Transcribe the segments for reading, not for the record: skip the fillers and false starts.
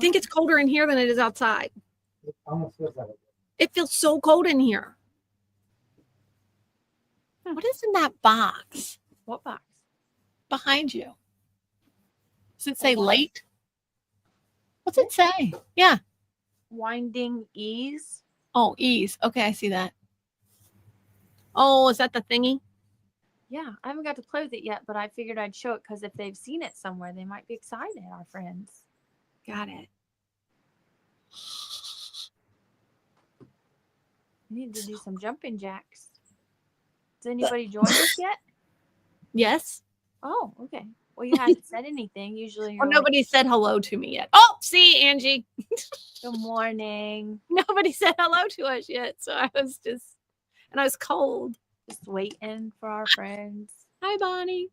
think it's colder in here than it is outside. It almost feels like it. It feels so cold in here. What is in that box? What box? Behind you. Does it say what? late? What's it say? Yeah. Winding ease. Oh, ease. Okay, I see that. Oh, is that the thingy? Yeah, I haven't got to play with it yet, but I figured I'd show it because if they've seen it somewhere, they might be excited, our friends. Got it. We need to do some jumping jacks. Has anybody joined us yet? Yes. Oh, okay. Well, you haven't said anything. Usually you're Well, nobody said hello to me yet. Oh, see, Angie. good morning. Nobody said hello to us yet. So I was and I was cold. Just waiting for our friends. Hi, Bonnie.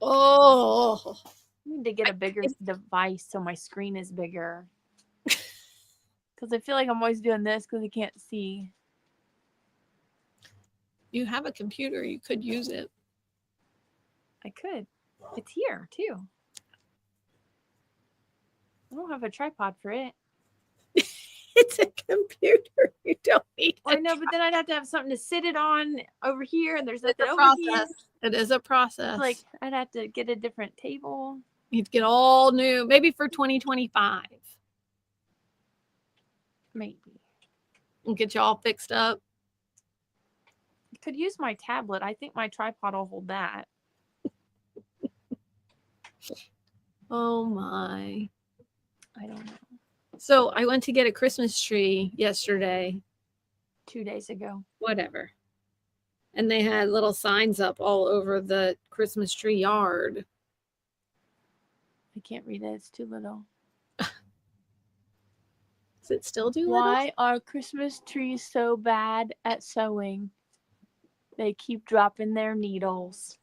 Oh. I need to get a bigger device so my screen is bigger. Because I feel like I'm always doing this because I can't see. You have a computer. You could use it. I could. It's here, too. I don't have a tripod for it. It's a computer. You don't need I know, but then I'd have to have something to sit it on over here, and there's nothing a over here. process. It is a process. Like, I'd have to get a different table. You'd get all new, maybe for 2025. Maybe. And get you all fixed up. I could use my tablet. I think my tripod will hold that. Oh my. I don't know. So I went to get a Christmas tree yesterday. 2 days ago. Whatever. And they had little signs up all over the Christmas tree yard. I can't read it. It's too little. Does it still do Why are Christmas trees so bad at sewing? They keep dropping their needles.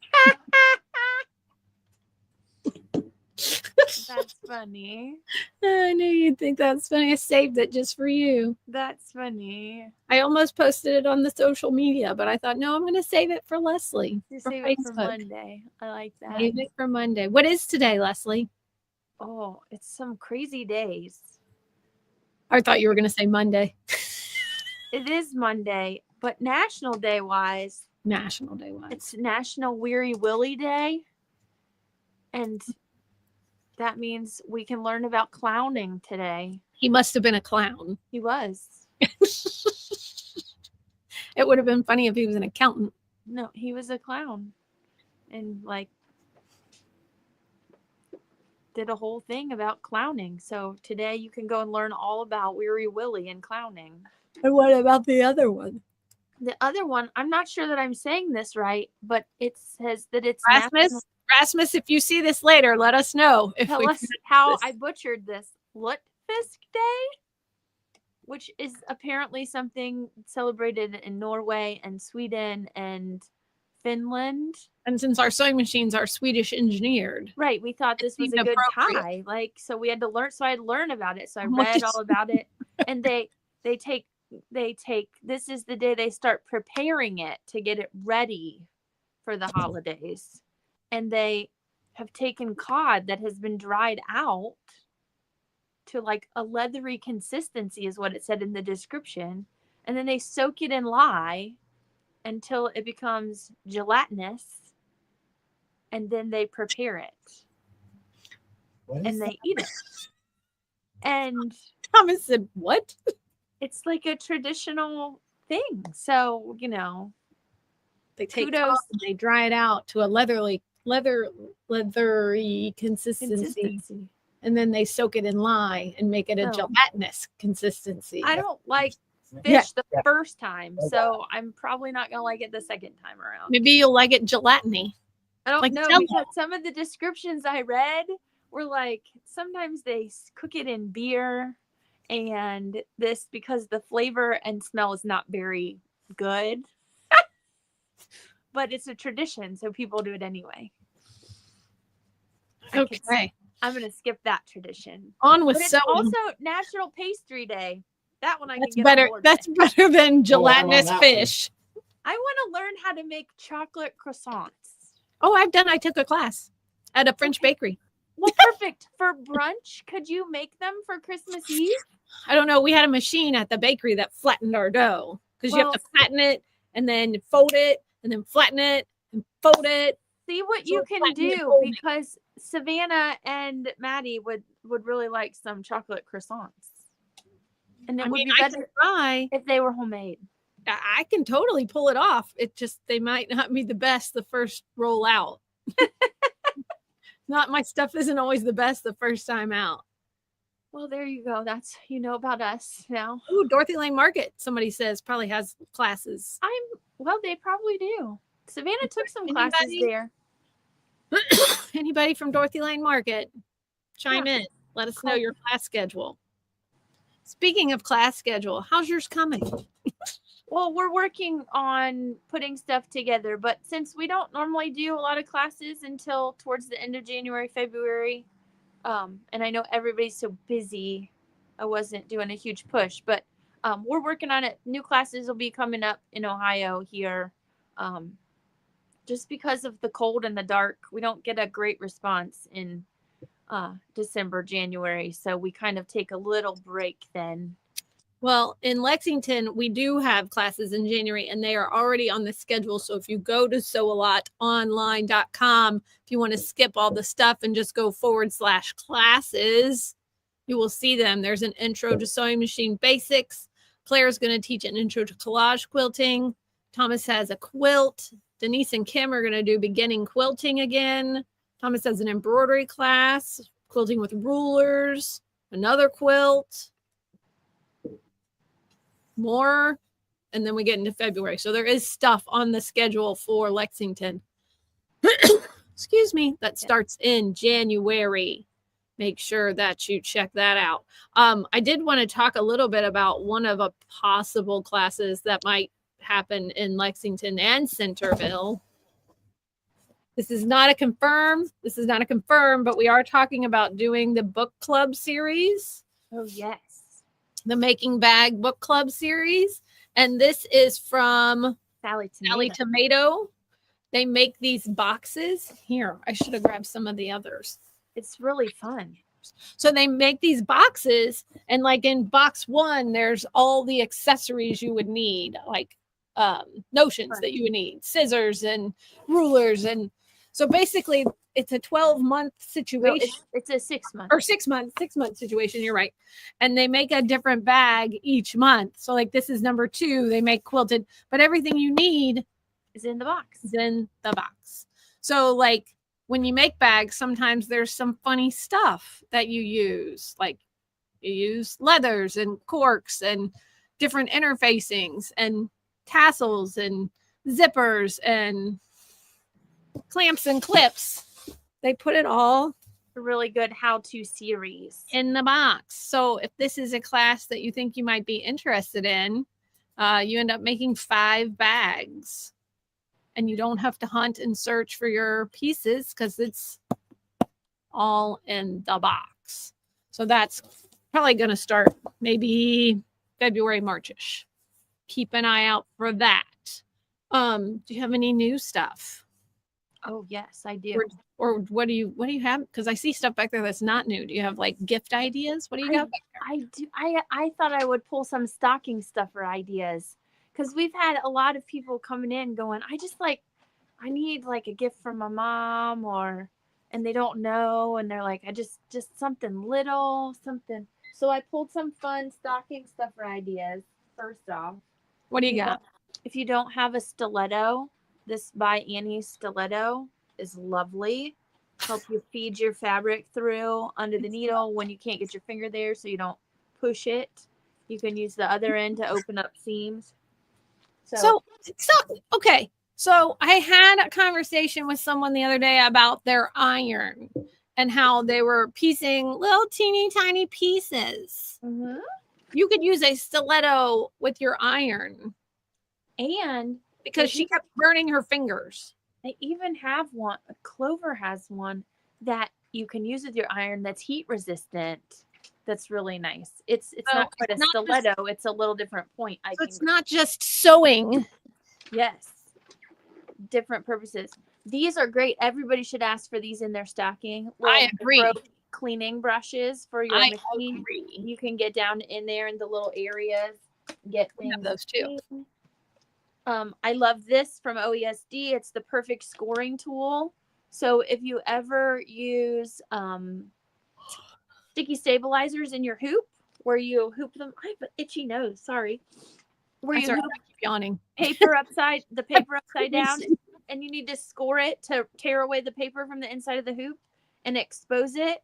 That's funny. I knew you'd think that's funny. I saved it just for you. That's funny. I almost posted it on the social media, but I thought, no, I'm going to save it for Leslie. You for save it for Facebook. Monday. I like that. Save it for Monday. What is today, Leslie? Oh, it's some crazy days. I thought you were going to say Monday. It is Monday, but National Day wise, National Day wise. it's National Weary Willie Day. And that means we can learn about clowning today. He must have been a clown. He was. It would have been funny if he was an accountant. No, he was a clown. And like did a whole thing about clowning. So today you can go and learn all about Weary Willie and clowning. And what about the other one? The other one, I'm not sure that I'm saying this right, but it says that it's Rasmus, if you see this later, let us know. Tell us how I butchered this. Lutfisk Day, which is apparently something celebrated in Norway and Sweden and Finland. And since our sewing machines are Swedish engineered. Right. We thought this was a good tie. Like, so we had to learn. So I had to learn about it. So I read all about it. And they take, this is the day they start preparing it to get it ready for the holidays. And they have taken cod that has been dried out to like a leathery consistency is what it said in the description. And then they soak it in lye until it becomes gelatinous. And then they prepare it. And they eat it. And Thomas said, what? It's like a traditional thing. So, you know. They take cod and they dry it out to a leathery consistency. And then they soak it in lye and make it a gelatinous consistency. I don't like fish the first time, so I'm probably not going to like it the second time around. Maybe you'll like it gelatiny. I don't know, because some of the descriptions I read were like, sometimes they cook it in beer, and this, because the flavor and smell is not very good. But it's a tradition, so people do it anyway. Okay. I'm going to skip that tradition. On with it's sewing. Also National Pastry Day. That one I That's can get better. on board That's with. better than gelatinous fish. I want to learn how to make chocolate croissants. Oh, I took a class at a French bakery. Well, perfect. For brunch, could you make them for Christmas Eve? I don't know. We had a machine at the bakery that flattened our dough because you have to flatten it and then fold it and then flatten it and fold it. See what you can do, because Savannah and Maddie would really like some chocolate croissants. And it would be better if they were homemade. I can totally pull it off. It just, they might not be the best the first roll out. My stuff isn't always the best the first time out. Well, there you go. That's, about us now. Ooh, Dorothy Lane Market, somebody says, probably has classes. Well, they probably do. Savannah took some classes there. Anybody from Dorothy Lane Market, chime in. Let us know your class schedule. Speaking of class schedule, how's yours coming? Well, we're working on putting stuff together, but since we don't normally do a lot of classes until towards the end of January, February, and I know everybody's so busy, I wasn't doing a huge push, but we're working on it. New classes will be coming up in Ohio here. Just because of the cold and the dark, we don't get a great response in December, January. So we kind of take a little break then. Well, in Lexington, we do have classes in January, and they are already on the schedule. So if you go to sewaalotonline.com, if you want to skip all the stuff and just go /classes, you will see them. There's an intro to sewing machine basics. Claire's going to teach an intro to collage quilting. Thomas has a quilt. Denise and Kim are going to do beginning quilting again. Thomas has an embroidery class, quilting with rulers, another quilt. More, and then we get into February. So there is stuff on the schedule for Lexington. Excuse me, that starts in January. Make sure that you check that out. I did want to talk a little bit about one of the possible classes that might happen in Lexington and Centerville. This is not a confirm, but we are talking about doing the book club series. Oh, yes. The Making Bag Book Club series. And this is from Sally Tomato. They make these boxes. Here, I should have grabbed some of the others. It's really fun. So they make these boxes, and like in box 1, there's all the accessories you would need, like notions that you would need, scissors and rulers. And so basically it's a 12-month situation. No, it's a 6-month. Or 6-month situation. You're right. And they make a different bag each month. So like this is number 2. They make quilted, but everything you need is in the box. So like when you make bags, sometimes there's some funny stuff that you use. Like you use leathers and corks and different interfacings and tassels and zippers and clamps and clips. They put it all, a really good how-to series, in the box. So if this is a class that you think you might be interested in, you end up making 5 bags, and you don't have to hunt and search for your pieces because it's all in the box. So that's probably going to start maybe February, Marchish. Keep an eye out for that. Do you have any new stuff? Oh, yes, I do. Or what do you have? Because I see stuff back there that's not new. Do you have like gift ideas? What do you got back there? I do. I thought I would pull some stocking stuffer ideas, because we've had a lot of people coming in going, I need like a gift from my mom, and they don't know, and they're like, I just something little, something. So I pulled some fun stocking stuffer ideas. First off, what do you got? If you don't have a stiletto, this by Annie stiletto is lovely. Help you feed your fabric through under the needle when you can't get your finger there, so you don't push it. You can use the other end to open up seams. So okay. So I had a conversation with someone the other day about their iron and how they were piecing little teeny tiny pieces. Mm-hmm. You could use a stiletto with your iron. And because she kept burning her fingers. They even have one. Clover has one that you can use with your iron that's heat resistant. That's really nice. It's not quite a stiletto. It's a little different point. It's not just sewing. Yes. Different purposes. These are great. Everybody should ask for these in their stacking. I agree. Cleaning brushes for your machine. Agree. You can get down in there in the little areas, get things. We have those too. I love this from OESD. It's the perfect scoring tool. So if you ever use sticky stabilizers in your hoop, where you hoop them, I have an itchy nose. Sorry. Where you keep yawning. Paper upside down, and you need to score it to tear away the paper from the inside of the hoop and expose it.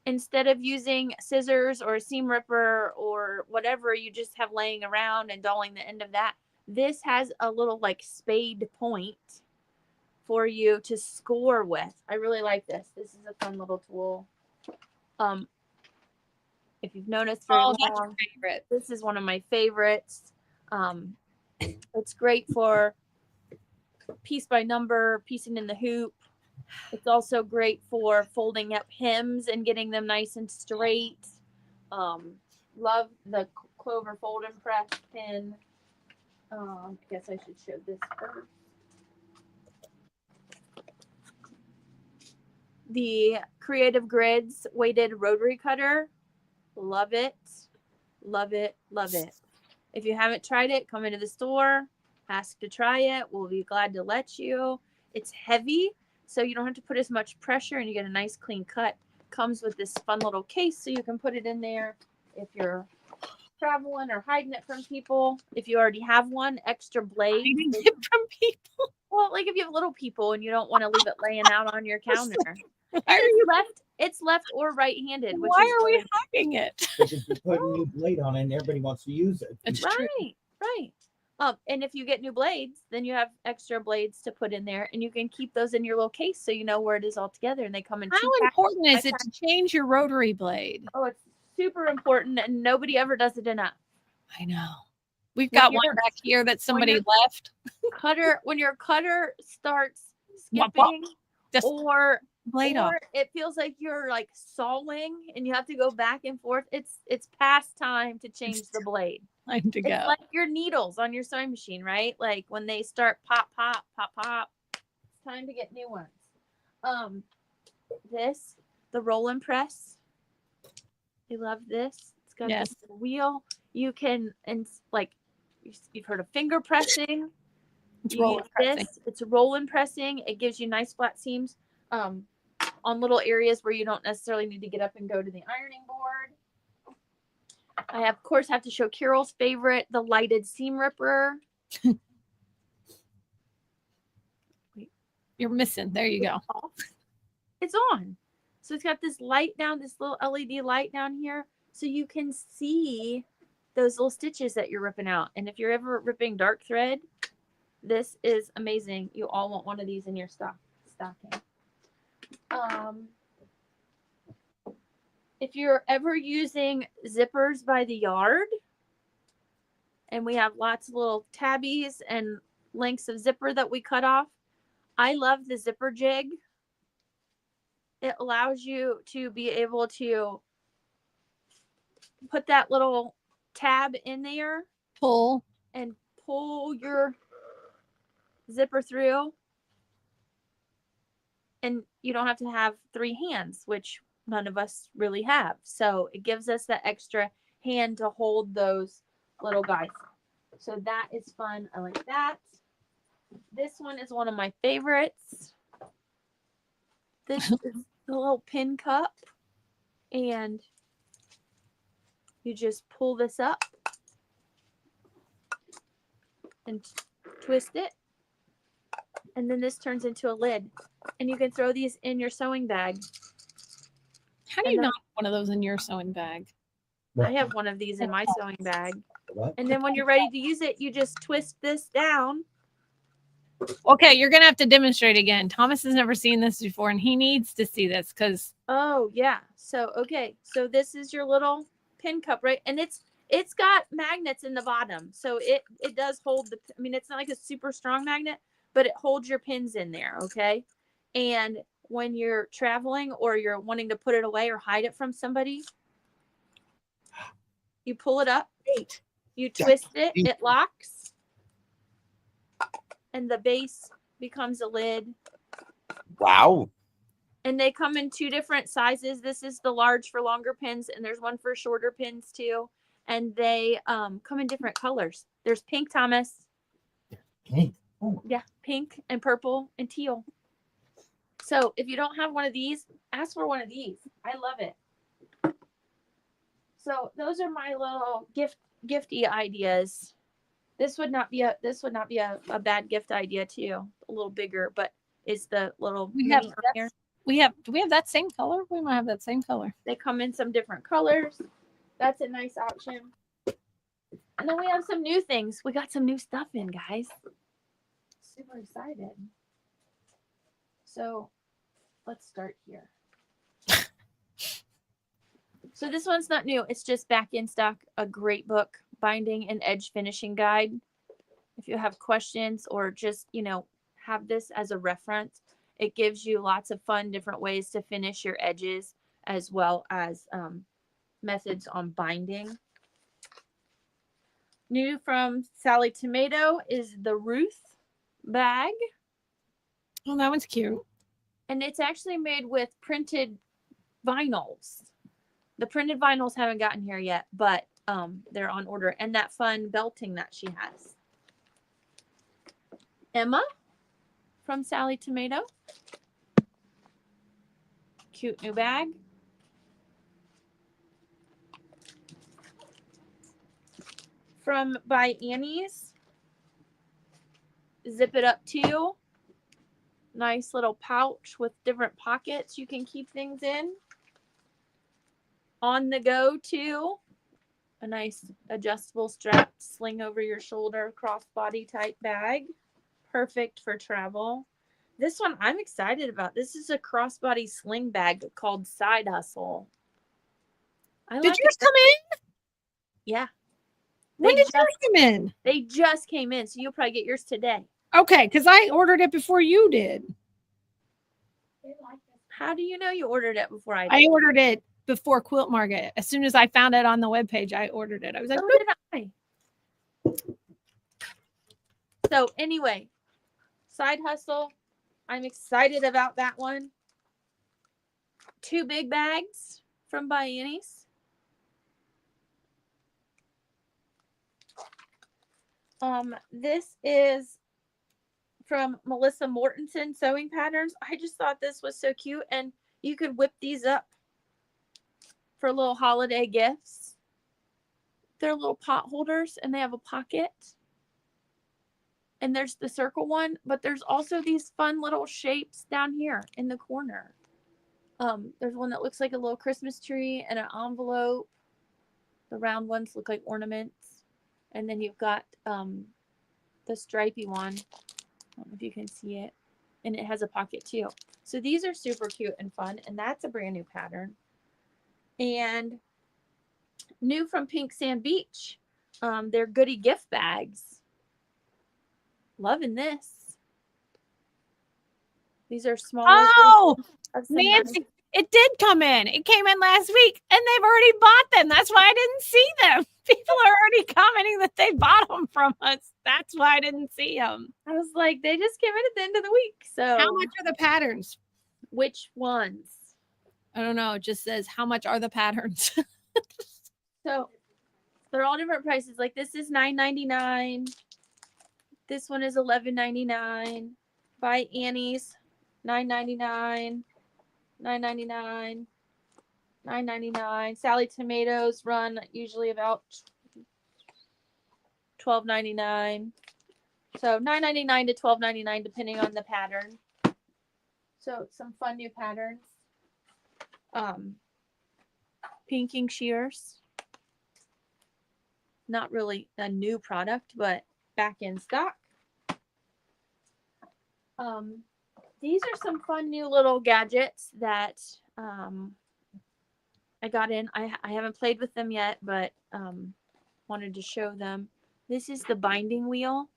Instead of using scissors or a seam ripper or whatever you just have laying around and dulling the end of that, this has a little like spade point for you to score with. I really like this. This is a fun little tool. If you've noticed very long, this is one of my favorites. It's great for piece by number, piecing in the hoop. It's also great for folding up hems and getting them nice and straight. Love the Clover Fold and Press pin. I guess I should show this first. The Creative Grids weighted rotary cutter. Love it. Love it. Love it. If you haven't tried it, come into the store, ask to try it. We'll be glad to let you. It's heavy, so you don't have to put as much pressure, and you get a nice clean cut. Comes with this fun little case, so you can put it in there if you're traveling or hiding it from people. If you already have one, extra blade. Hiding it from people? Well, like if you have little people and you don't want to leave it laying out on your counter. It's left or right-handed. Why are we hiding it? Because you put a new blade on it and everybody wants to use it. It's right. And if you get new blades, then you have extra blades to put in there, and you can keep those in your little case so you know where it is all together, and they come in. How important is it to change your rotary blade? Oh, it's super important, and nobody ever does it enough. I know. We've got one back here that somebody left. When your cutter starts skipping or blade off, it feels like you're like sawing and you have to go back and forth. It's past time to change the blade. Time to go. It's like your needles on your sewing machine, right? Like when they start pop, pop, pop, pop, it's time to get new ones. The roll and press. I love this. It's got this wheel. You can, and like you've heard of finger pressing. It's roll and pressing. It's roll and pressing. It gives you nice flat seams on little areas where you don't necessarily need to get up and go to the ironing board. I, of course, have to show Carol's favorite, the lighted seam ripper. You're missing. There you go. It's on. So it's got this light down, this little LED light down here, so you can see those little stitches that you're ripping out. And if you're ever ripping dark thread, this is amazing. You all want one of these in your stocking. If you're ever using zippers by the yard, and we have lots of little tabbies and lengths of zipper that we cut off, I love the zipper jig. It allows you to be able to put that little tab in there, pull your zipper through, and you don't have to have 3 hands, which none of us really have. So it gives us that extra hand to hold those little guys. So that is fun. I like that. This one is one of my favorites. This is the little pin cup, and you just pull this up and twist it, and then this turns into a lid, and you can throw these in your sewing bag. How do you not have one of those in your sewing bag? I have one of these in my sewing bag. And then when you're ready to use it, you just twist this down. Okay, you're gonna have to demonstrate again. Thomas has never seen this before, and he needs to see this because. Oh yeah. So so this is your little pin cup, right? And it's got magnets in the bottom, so it does hold the. I mean, it's not like a super strong magnet, but it holds your pins in there. Okay, and when you're traveling or you're wanting to put it away or hide it from somebody, you pull it up, you twist it, it locks, and the base becomes a lid, Wow. And they come in 2 different sizes. This is the large for longer pins, and there's one for shorter pins too. And they come in different colors. There's pink, Thomas. Pink. Oh. Yeah, pink and purple and teal. So if you don't have one of these, ask for one of these. I love it. So those are my little gifty ideas. This would not be a bad gift idea too. A little bigger, but it's the little We mini have here. do we have that same color? We might have that same color. They come in some different colors. That's a nice option. And then we have some new things. We got some new stuff in, guys. Super excited. So let's start here. So this one's not new. It's just back in stock. A great book, Binding and Edge Finishing Guide. If you have questions or just, have this as a reference, it gives you lots of fun, different ways to finish your edges, as well as methods on binding. New from Sally Tomato is the Ruth bag. Oh, that one's cute. And it's actually made with printed vinyls. The printed vinyls haven't gotten here yet, but they're on order. And that fun belting that she has. Emma from Sally Tomato. Cute new bag. From By Annie's. Zip It Up too. Nice little pouch with different pockets you can keep things in. On the go too. A nice adjustable strap, sling over your shoulder, crossbody type bag. Perfect for travel. This one I'm excited about. This is a crossbody sling bag called Side Hustle. Did yours come in? Yeah. When did yours come in? They just came in, so you'll probably get yours today. Okay, because I ordered it before you did. How do you know you ordered it before I did? I ordered it before Quilt Market. As soon as I found it on the webpage, I ordered it. I was like, so did I. So anyway, Side Hustle. I'm excited about that one. 2 big bags from By Annie's. This is from Melissa Mortensen Sewing Patterns. I just thought this was so cute, and you could whip these up for little holiday gifts. They're little pot holders, and they have a pocket. And there's the circle one, but there's also these fun little shapes down here in the corner. There's one that looks like a little Christmas tree and an envelope. The round ones look like ornaments. And then you've got the stripy one. I don't know if you can see it. And it has a pocket too. So these are super cute and fun. And that's a brand new pattern. And new from Pink Sand Beach. They're goodie gift bags. Loving this. These are small. oh, Nancy, it did come in. It came in last week, and they've already bought them. That's why I didn't see them. People are already commenting that they bought them from us. That's why I didn't see them. I was like, they just came in at the end of the week. So how much are the patterns? Which ones? I don't know. It just says, how much are the patterns? So they're all different prices. Like this is $9.99. This one is $11.99. By Annie's, $9.99. $9.99. $9.99. Sally Tomatoes run usually about $12.99. So $9.99 to $12.99 depending on the pattern. So some fun new patterns. Pinking shears. Not really a new product, but back in stock. These are some fun new little gadgets that I got in. I haven't played with them yet, but wanted to show them. This is the binding wheel.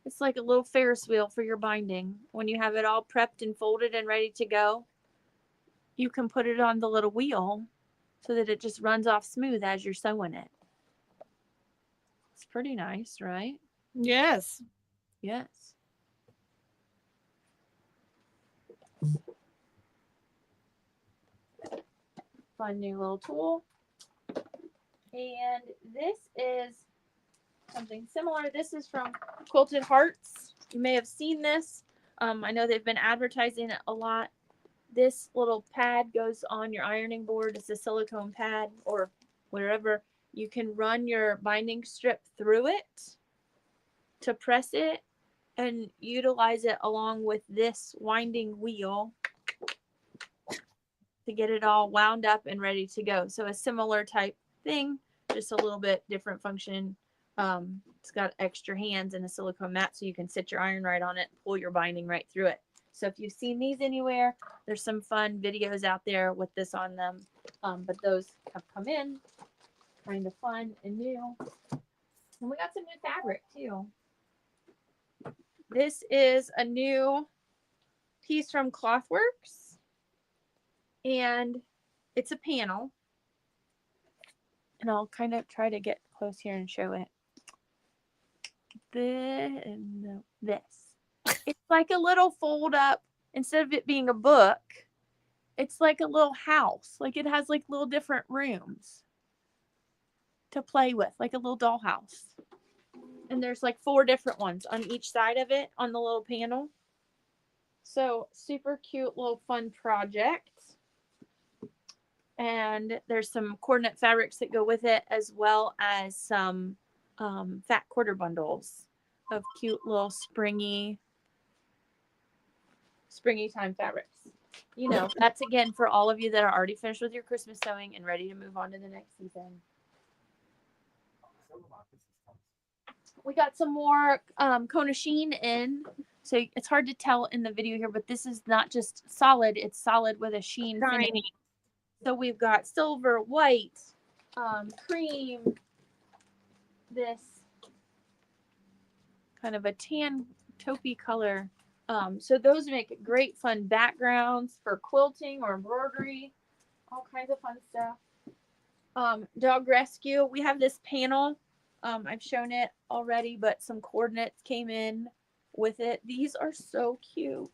It's like a little Ferris wheel for your binding. When you have it all prepped and folded and ready to go, you can put it on the little wheel so that it just runs off smooth as you're sewing it. It's pretty nice, right? Yes. Yes. Fun new little tool. And this is something similar. This is from Quilted Hearts. You may have seen this. I know they've been advertising it a lot. This little pad goes on your ironing board. It's a silicone pad or wherever. You can run your binding strip through it to press it and utilize it along with this winding wheel to get it all wound up and ready to go. So a similar type thing, just a little bit different function. It's got extra hands and a silicone mat so you can sit your iron right on it, pull your binding right through it. So if you've seen these anywhere, there's some fun videos out there with this on them. But those have come in kind of fun and new. And we got some new fabric too. This is a new piece from Clothworks, and it's a panel. And I'll kind of try to get close here and show it. This. It's like a little fold up. Instead of it being a book, it's like a little house. Like it has like little different rooms to play with, like a little dollhouse. And there's like 4 different ones on each side of it on the little panel. So super cute little fun project. And there's some coordinate fabrics that go with it, as well as some fat quarter bundles of cute little springy time fabrics. You know, that's again for all of you that are already finished with your Christmas sewing and ready to move on to the next season. We got some more Kona Sheen in. So it's hard to tell in the video here, but this is not just solid. It's solid with a sheen finish. So we've got silver, white, cream, this kind of a tan taupey color. So those make great fun backgrounds for quilting or embroidery, all kinds of fun stuff. Dog rescue. We have this panel. I've shown it already, but some coordinates came in with it. These are so cute.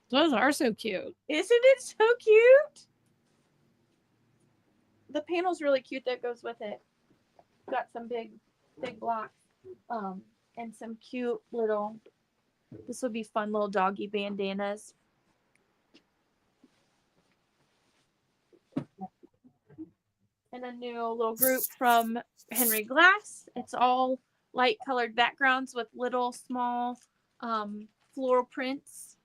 Those are so cute. Isn't it so cute? The panel's really cute that goes with it. Got some big blocks. And some cute little, this will be fun little doggy bandanas. And a new little group from Henry Glass. It's all light colored backgrounds with little small floral prints.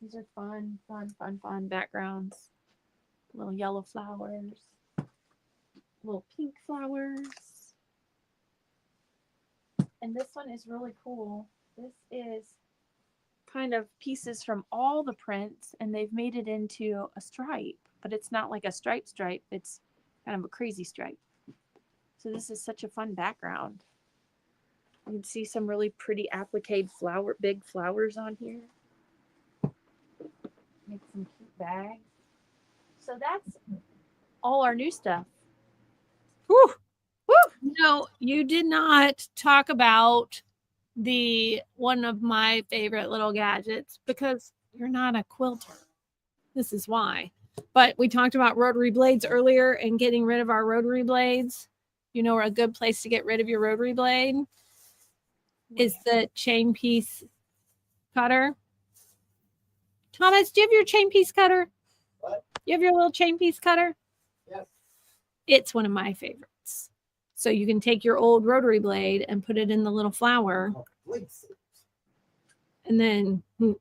These are fun backgrounds. Little yellow flowers, little pink flowers. And this one is really cool. This is kind of pieces from all the prints, and they've made it into a stripe, but it's not like a stripe. It's kind of a crazy stripe. So this is such a fun background. You can see some really pretty appliqued big flowers on here. Make some cute bags. So that's all our new stuff. Whew. No, you did not talk about one of my favorite little gadgets because you're not a quilter. This is why. But we talked about rotary blades earlier and getting rid of our rotary blades. You know, a good place to get rid of your rotary blade is the chain piece cutter. Thomas, do you have your chain piece cutter? What? You have your little chain piece cutter? Yes. It's one of my favorites. So you can take your old rotary blade and put it in the little flower. And then I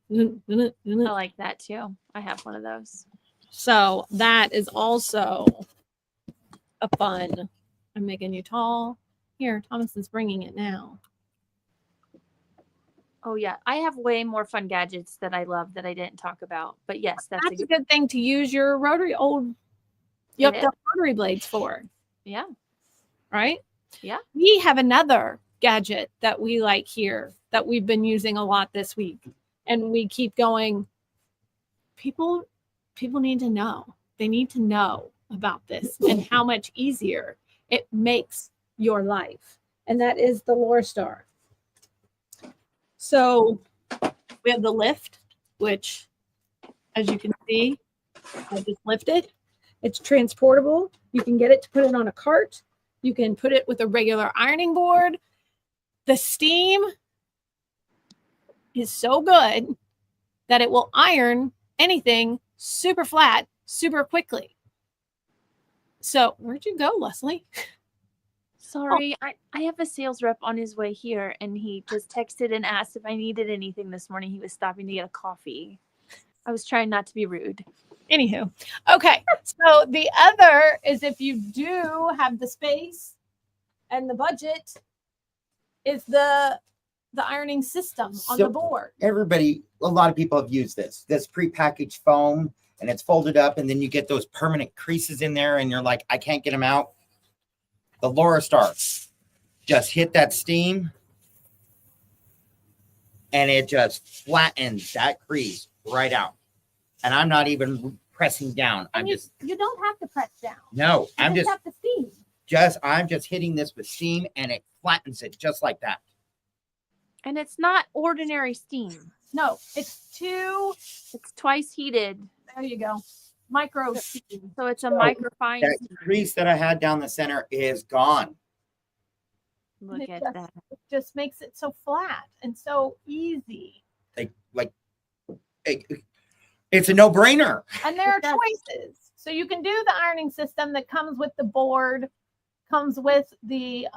like that too. I have one of those. So that is also a fun. I'm making you tall. Here, Thomas is bringing it now. Oh yeah, I have way more fun gadgets that I love that I didn't talk about. But yes, that's a good thing to use your rotary rotary blades for. Yeah. Right? Yeah. We have another gadget that we like here that we've been using a lot this week. And we keep going. People need to know. They need to know about this and how much easier it makes your life. And that is the Lore Star. So We have the lift, which, as you can see, I just lift it. It's transportable. You can get it to put it on a cart. You can put it with a regular ironing board. The steam is so good that it will iron anything super flat, super quickly. So where'd you go, Leslie? Sorry, I have a sales rep on his way here, and he just texted and asked if I needed anything this morning. He was stopping to get a coffee. I was trying not to be rude. Anywho, okay. So the other is if you do have the space and the budget, is the ironing system on the board. A lot of people have used this prepackaged foam, and it's folded up, and then you get those permanent creases in there, and you're like, I can't get them out. The Laura Star, just hit that steam, and it just flattens that crease right out. And I'm not even pressing down. You don't have to press down. No, You just have to steam. I'm just hitting this with steam, and it flattens it just like that. And it's not ordinary steam. No, it's twice heated. There you go. Micro steam. So it's a microfine That steam. crease that I had down the center is gone. Look at that. It just makes it so flat and so easy. It's a no-brainer. And there are choices. So you can do the ironing system that comes with the board, comes with the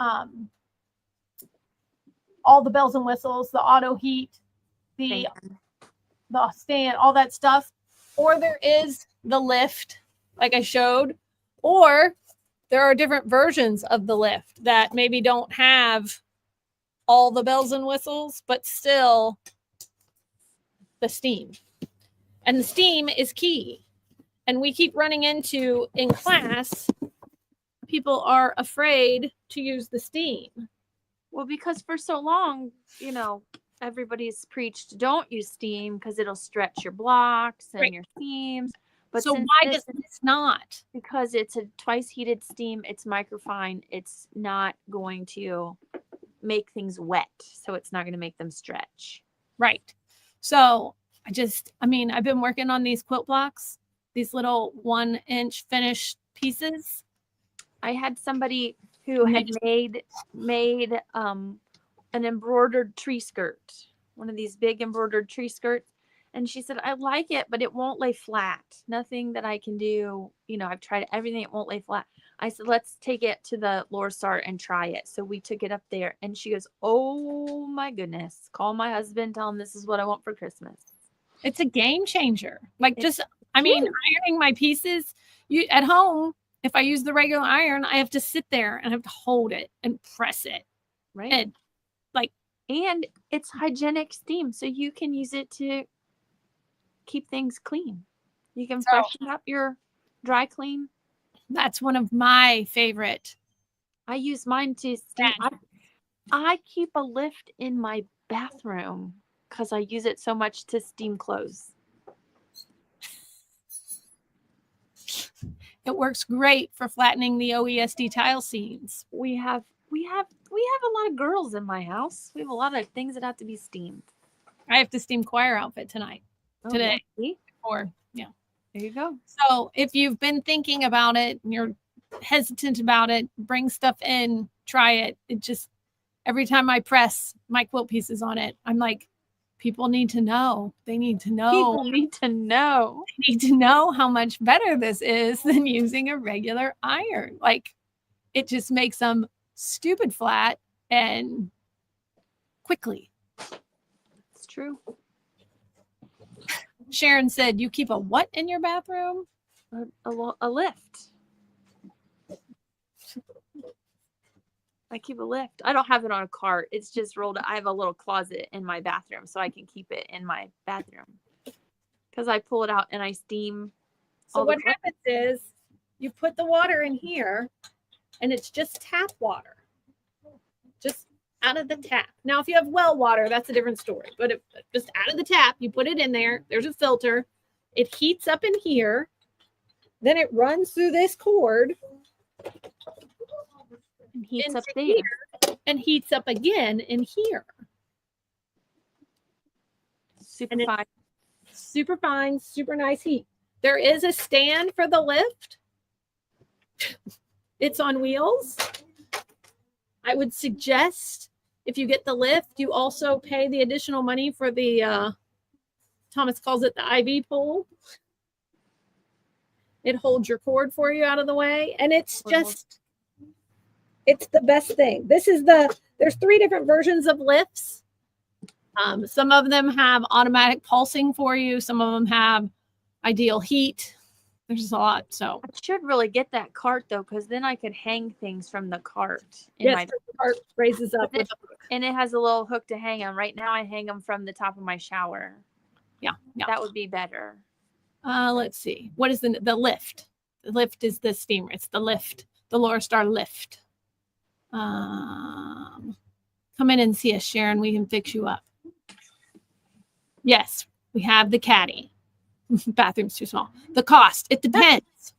all the bells and whistles, the auto heat, the stand, all that stuff. Or there is the lift, like I showed, or there are different versions of the lift that maybe don't have all the bells and whistles, but still the steam. And the steam is key. And we keep running into in class, people are afraid to use the steam. Well, because for so long, everybody's preached don't use steam because it'll stretch your blocks and your seams. But so why does this not? Because it's a twice heated steam. It's microfine. It's not going to make things wet. So it's not going to make them stretch. Right. So I've been working on these quilt blocks, these little 1-inch finished pieces. I had somebody who had made an embroidered tree skirt, one of these big embroidered tree skirts. And she said, I like it, but it won't lay flat. Nothing that I can do. I've tried everything. It won't lay flat. I said, let's take it to the Laura Star and try it. So we took it up there, and she goes, oh my goodness, call my husband, tell him this is what I want for Christmas. It's a game changer. Ironing my pieces, at home, if I use the regular iron, I have to sit there and I have to hold it and press it. Right. And it's hygienic steam. So you can use it to keep things clean. You can freshen up your dry clean. That's one of my favorite. I use mine to steam. I keep a lift in my bathroom because I use it so much to steam clothes. It works great for flattening the OESD tile seams. We have a lot of girls in my house. We have a lot of things that have to be steamed. I have to steam choir outfit today. Or there you go. So if you've been thinking about it and you're hesitant about it, bring stuff in, try it. It just, every time I press my quilt pieces on it, I'm like, people need to know. They need to know. People need to know. They need to know how much better this is than using a regular iron. It just makes them stupid flat and quickly. It's true. Sharon said, you keep a what in your bathroom? A lift. I keep a lift. I don't have it on a cart. It's just rolled. I have a little closet in my bathroom, so I can keep it in my bathroom. Because I pull it out and I steam. So what happens is you put the water in here, and it's just tap water. Just out of the tap. Now, if you have well water, that's a different story. But if just out of the tap, you put it in there. There's a filter. It heats up in here. Then it runs through this cord. And heats up there. And heats up again in here. Super And it's fine. super fine, super nice heat. There is a stand for the lift. It's on wheels. I would suggest if you get the lift, you also pay the additional money for the, Thomas calls it the IV pole. It holds your cord for you out of the way. And it's just, it's the best thing. There's 3 different versions of lifts. Some of them have automatic pulsing for you. Some of them have ideal heat. There's a lot. So I should really get that cart though, because then I could hang things from the cart. yes, the cart raises up with and it has a little hook to hang them. Right now I hang them from the top of my shower. Yeah. That would be better. Let's see. What is the lift? The lift is the steamer. It's the lift, the Laura Star lift. Come in and see us, Sharon. We can fix you up. Yes, we have the caddy. Bathroom's too small. The cost, it depends.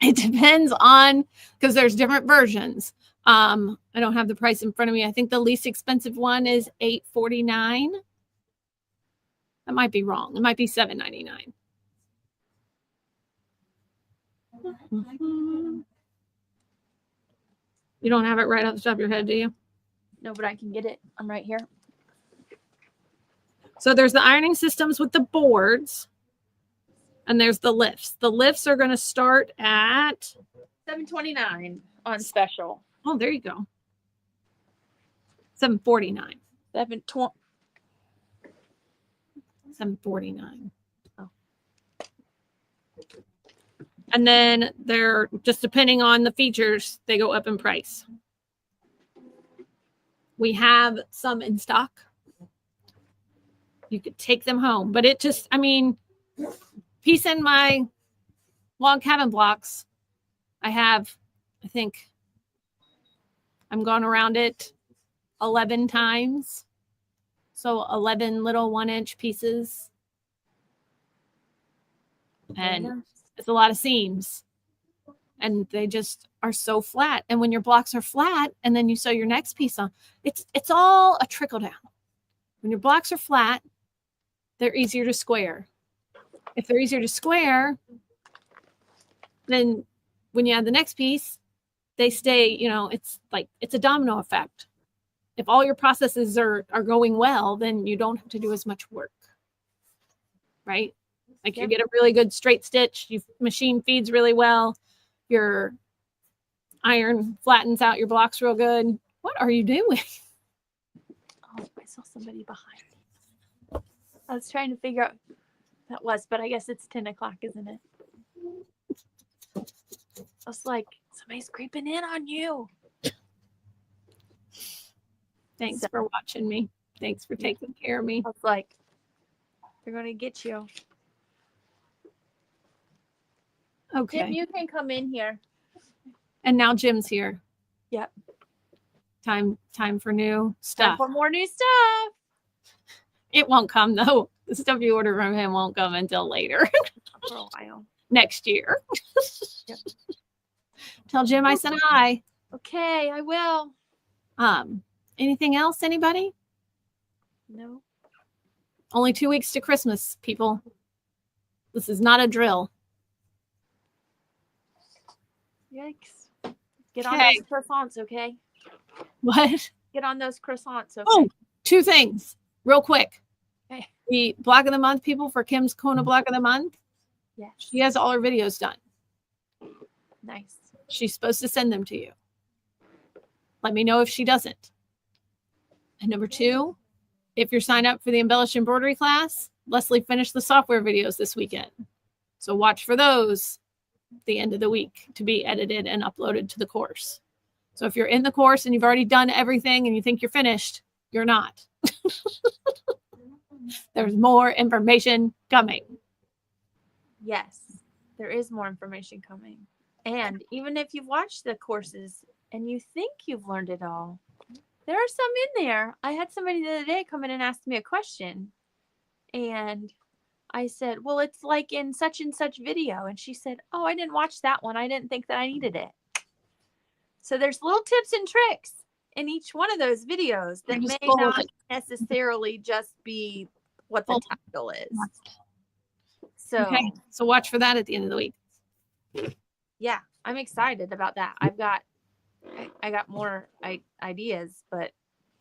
It depends on, because there's different versions. I don't have the price in front of me. I think the least expensive one is $849. That might be wrong. It might be $799. You don't have it right off the top of your head, do you? No, but I can get it. I'm right here. So there's the ironing systems with the boards, and there's the lifts. The lifts are going to start at $729 on special. Oh, there you go. $749. $749. Oh. And then they're just depending on the features, they go up in price. We have some in stock. You could take them home, but it just, I mean, piecing my log cabin blocks, I think I'm gone around it 11 times. So 11 little 1-inch pieces. And it's a lot of seams. And they just are so flat. And when your blocks are flat and then you sew your next piece on, it's all a trickle down. When your blocks are flat, they're easier to square. If they're easier to square, then when you add the next piece, they stay, it's a domino effect. If all your processes are going well, then you don't have to do as much work, right? Like you get a really good straight stitch, your machine feeds really well, your iron flattens out your blocks real good. What are you doing? Oh, I saw somebody behind me. I was trying to figure out who that was, but I guess it's 10 o'clock, isn't it? I was like, somebody's creeping in on you. Thanks for watching me. Thanks for taking care of me. I was like, they're going to get you. Okay. Jim, you can come in here. And now Jim's here. Yep. Time for new stuff. Time for more new stuff. It won't come though. The stuff you order from him won't come until later. For a while. Next year. Yep. Tell Jim I said hi. Okay, I will. Anything else, anybody? No. Only 2 weeks to Christmas, people. This is not a drill. Yikes. Get on those croissants, okay? What? Get on those croissants, okay? Oh, 2 things real quick. Okay. The Block of the Month people for Kim's Kona Block of the Month. Yes. She has all her videos done. Nice. She's supposed to send them to you. Let me know if she doesn't. And number 2, if you're signed up for the embellished embroidery class, Leslie finished the software videos this weekend. So watch for those at the end of the week to be edited and uploaded to the course. So if you're in the course and you've already done everything and you think you're finished, you're not. There's more information coming. Yes, there is more information coming. And even if you've watched the courses and you think you've learned it all, there are some in there. I had somebody the other day come in and ask me a question. And I said, well, it's like in such and such video. And she said, oh, I didn't watch that one. I didn't think that I needed it. So there's little tips and tricks in each one of those videos that may not necessarily just be what the Oh. title is. So Okay. So watch for that at the end of the week. yeah, I'm excited about that. I got more ideas, but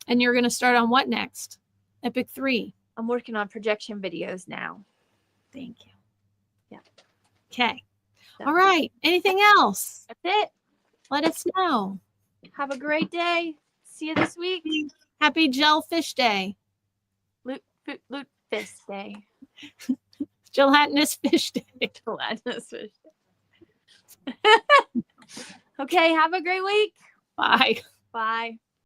And you're going to start on what next? Epic 3. I'm working on projection videos now. Thank you. Yeah. Okay. So, All right. Anything else? that's it. Let us know. Have a great day. See you this week. Happy Jellyfish Day. Loot Fist Day. Gelatinous Fish Day. Gelatinous Fish Day. Okay, have a great week. Bye. Bye.